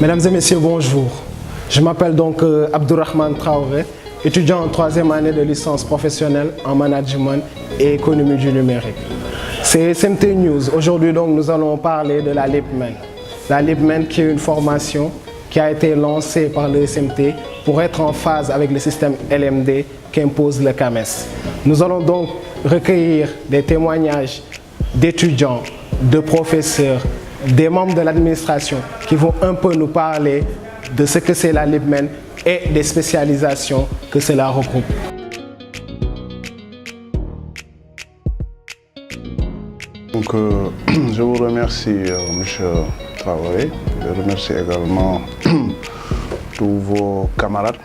Mesdames et messieurs, bonjour. Je m'appelle donc Abdourahmane Traoré, étudiant en 3e année de licence professionnelle en management et économie du numérique. C'est SMT News. Aujourd'hui, donc, nous allons parler de la LIPMEN. La LIPMEN qui est une formation qui a été lancée par le SMT pour être en phase avec le système LMD qu'impose le CAMES. Nous allons donc recueillir des témoignages d'étudiants, de professeurs, des membres de l'administration qui vont un peu nous parler de ce que c'est la LIPMEN et des spécialisations que cela regroupe. Donc, je vous remercie, M. Traoré. Je remercie également tous vos camarades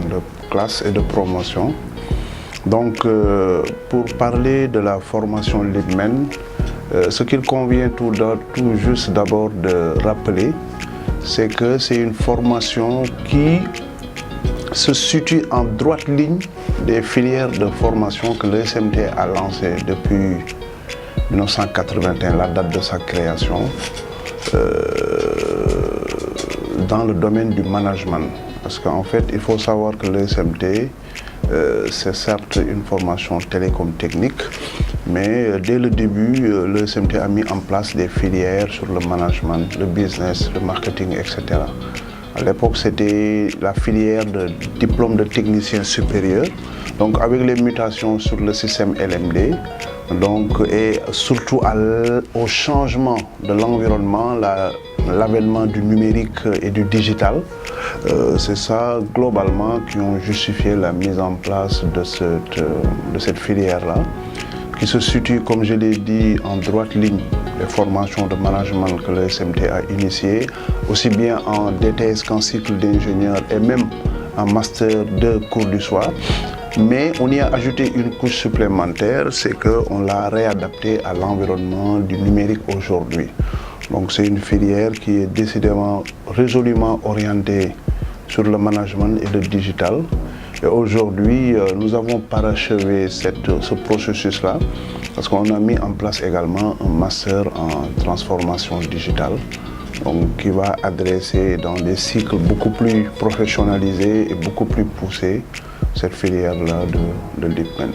de classe et de promotion. Donc, pour parler de la formation LIPMEN, ce qu'il convient tout juste d'abord de rappeler, c'est que c'est une formation qui se situe en droite ligne des filières de formation que le SMT a lancées depuis 1981, la date de sa création, dans le domaine du management. Parce qu'en fait, il faut savoir que le SMT, c'est certes une formation télécom technique, mais dès le début, le SMT a mis en place des filières sur le management, le business, le marketing, etc. À l'époque, c'était la filière de diplôme de technicien supérieur. Donc, avec les mutations sur le système LMD, donc, et surtout au changement de l'environnement, l'avènement du numérique et du digital, c'est ça globalement qui ont justifié la mise en place de cette filière-là, qui se situe, comme je l'ai dit, en droite ligne des formations de management que le SMT a initiées, aussi bien en DTS qu'en cycle d'ingénieur et même en master 2 cours du soir. Mais on y a ajouté une couche supplémentaire, c'est qu'on l'a réadapté à l'environnement du numérique aujourd'hui. Donc c'est une filière qui est décidément résolument orientée sur le management et le digital. Et aujourd'hui, nous avons parachevé ce processus-là parce qu'on a mis en place également un master en transformation digitale, donc qui va adresser dans des cycles beaucoup plus professionnalisés et beaucoup plus poussés cette filière-là de LIPMEN.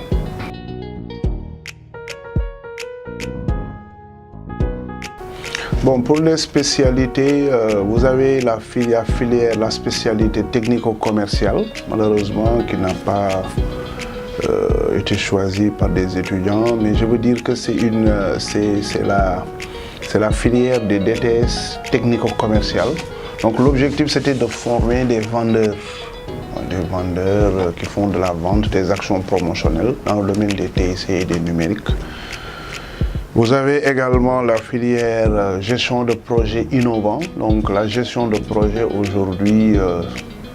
Bon, pour les spécialités, vous avez la spécialité technico-commerciale, malheureusement, qui n'a pas été choisie par des étudiants, mais je veux dire que c'est la filière des DTS technico-commerciales. Donc l'objectif, c'était de former des vendeurs qui font de la vente, des actions promotionnelles dans le domaine des TIC et des numériques. Vous avez également la filière gestion de projets innovants. Donc la gestion de projets aujourd'hui,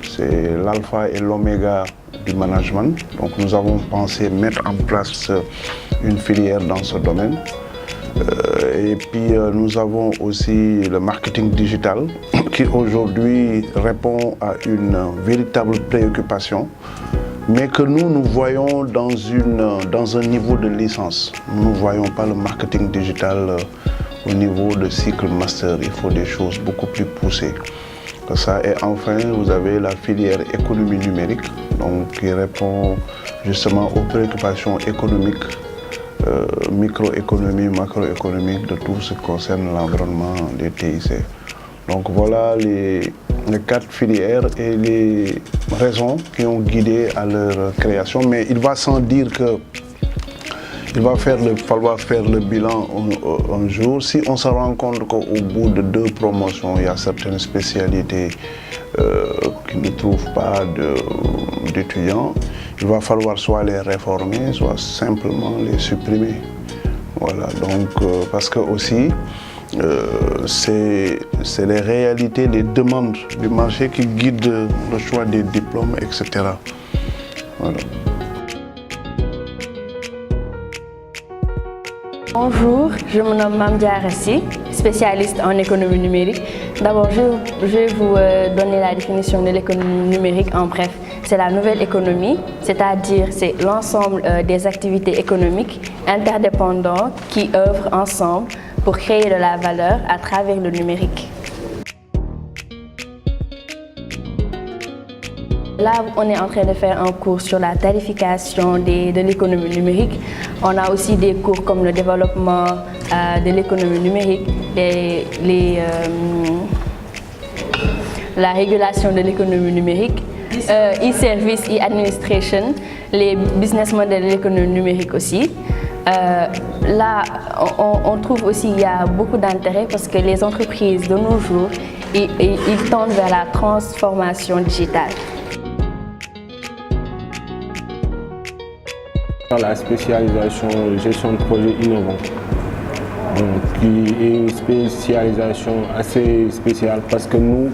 c'est l'alpha et l'oméga du management. Donc nous avons pensé mettre en place une filière dans ce domaine. Et puis nous avons aussi le marketing digital qui aujourd'hui répond à une véritable préoccupation, mais que nous voyons dans un niveau de licence. Nous ne voyons pas le marketing digital au niveau de cycle master. Il faut des choses beaucoup plus poussées que ça. Et enfin, vous avez la filière économie numérique, donc qui répond justement aux préoccupations économiques, microéconomie, macroéconomique, de tout ce qui concerne l'environnement des TIC. Donc voilà les 4 filières et les raisons qui ont guidé à leur création. Mais il va sans dire qu'il va falloir faire le bilan un jour. Si on se rend compte qu'au bout de 2 promotions, il y a certaines spécialités qui ne trouvent pas d'étudiants, il va falloir soit les réformer, soit simplement les supprimer. Voilà, donc parce que aussi, c'est les réalités, les demandes du marché qui guident le choix des diplômes, etc. Voilà. Bonjour, je me nomme Mame Diarra Sy, spécialiste en économie numérique. D'abord, je vais vous donner la définition de l'économie numérique en bref. C'est la nouvelle économie, c'est-à-dire c'est l'ensemble des activités économiques interdépendantes qui œuvrent ensemble pour créer de la valeur à travers le numérique. Là, on est en train de faire un cours sur la tarification de l'économie numérique. On a aussi des cours comme le développement de l'économie numérique, la régulation de l'économie numérique, e-service, e-administration, les business models de l'économie numérique aussi. Là, on trouve aussi qu'il y a beaucoup d'intérêt parce que les entreprises de nos jours, ils tendent vers la transformation digitale. La spécialisation gestion de projets innovants, qui est une spécialisation assez spéciale parce que nous,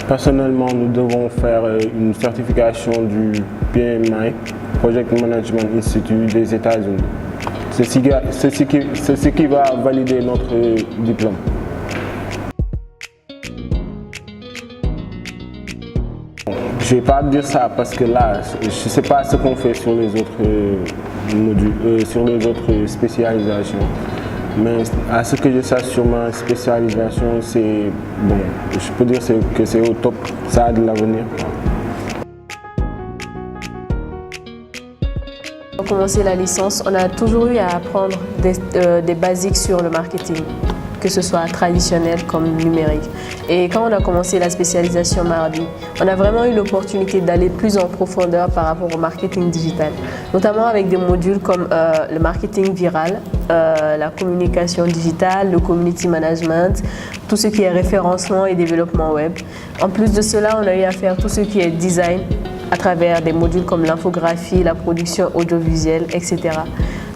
personnellement, nous devons faire une certification du PMI, Project Management Institute des États-Unis. C'est ce qui va valider notre diplôme. Je ne vais pas dire ça parce que là, je ne sais pas ce qu'on fait sur les autres modules, sur les autres spécialisations. Mais à ce que je sache sur ma spécialisation, c'est bon, je peux dire que c'est au top, ça a de l'avenir. Pour commencer la licence, on a toujours eu à apprendre des basiques sur le marketing, que ce soit traditionnel comme numérique. Et quand on a commencé la spécialisation mardi, on a vraiment eu l'opportunité d'aller plus en profondeur par rapport au marketing digital, notamment avec des modules comme le marketing viral, la communication digitale, le community management, tout ce qui est référencement et développement web. En plus de cela, on a eu à faire tout ce qui est design à travers des modules comme l'infographie, la production audiovisuelle, etc.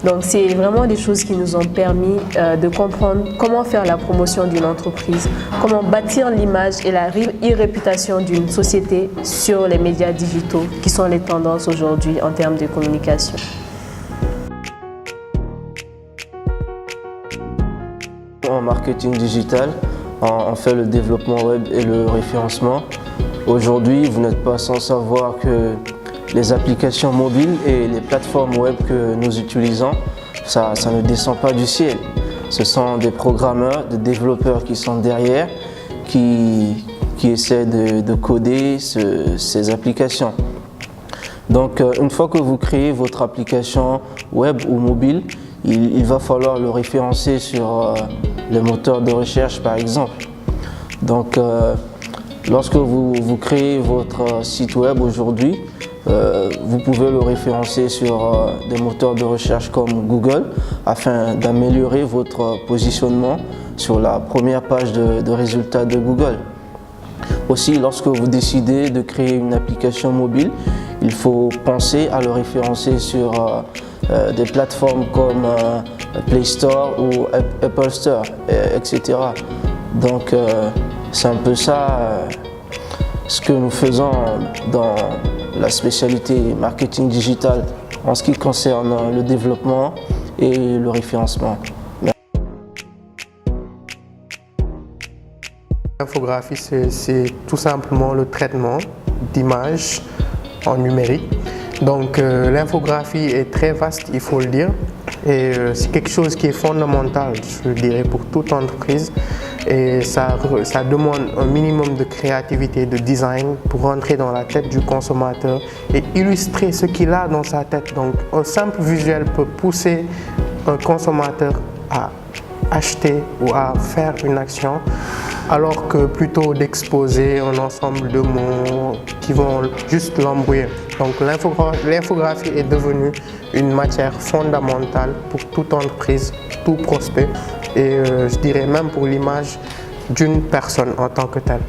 Donc c'est vraiment des choses qui nous ont permis de comprendre comment faire la promotion d'une entreprise, comment bâtir l'image et la réputation d'une société sur les médias digitaux qui sont les tendances aujourd'hui en termes de communication. En marketing digital, on fait le développement web et le référencement. Aujourd'hui, vous n'êtes pas sans savoir que les applications mobiles et les plateformes web que nous utilisons, ça ne descend pas du ciel. Ce sont des programmeurs, des développeurs qui sont derrière, qui essaient de coder ces applications. Donc, une fois que vous créez votre application web ou mobile, il va falloir le référencer sur le moteur de recherche, par exemple. Donc, lorsque vous créez votre site web aujourd'hui, vous pouvez le référencer sur des moteurs de recherche comme Google afin d'améliorer votre positionnement sur la première page de résultats de Google. Aussi, lorsque vous décidez de créer une application mobile, il faut penser à le référencer sur des plateformes comme Play Store ou Apple Store, etc. Donc, c'est un peu ça ce que nous faisons dans la spécialité marketing digital en ce qui concerne le développement et le référencement. L'infographie, c'est tout simplement le traitement d'images en numérique. Donc l'infographie est très vaste, il faut le dire, et c'est quelque chose qui est fondamental, je dirais, pour toute entreprise. Et ça demande un minimum de créativité, de design pour rentrer dans la tête du consommateur et illustrer ce qu'il a dans sa tête. Donc un simple visuel peut pousser un consommateur à acheter ou à faire une action, alors que plutôt d'exposer un ensemble de mots qui vont juste l'embrouiller. Donc l'infographie est devenue une matière fondamentale pour toute entreprise, tout prospect, et je dirais même pour l'image d'une personne en tant que telle.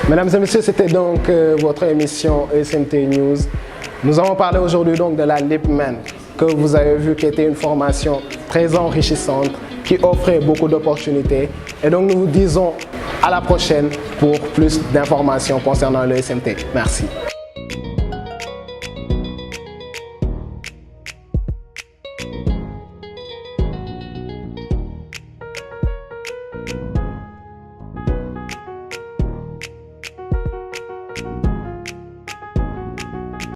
Mesdames et messieurs, c'était donc votre émission ESMT News. Nous avons parlé aujourd'hui donc de la LeapMan, que vous avez vu qui était une formation très enrichissante, qui offrait beaucoup d'opportunités. Et donc nous vous disons à la prochaine pour plus d'informations concernant le SMT. Merci.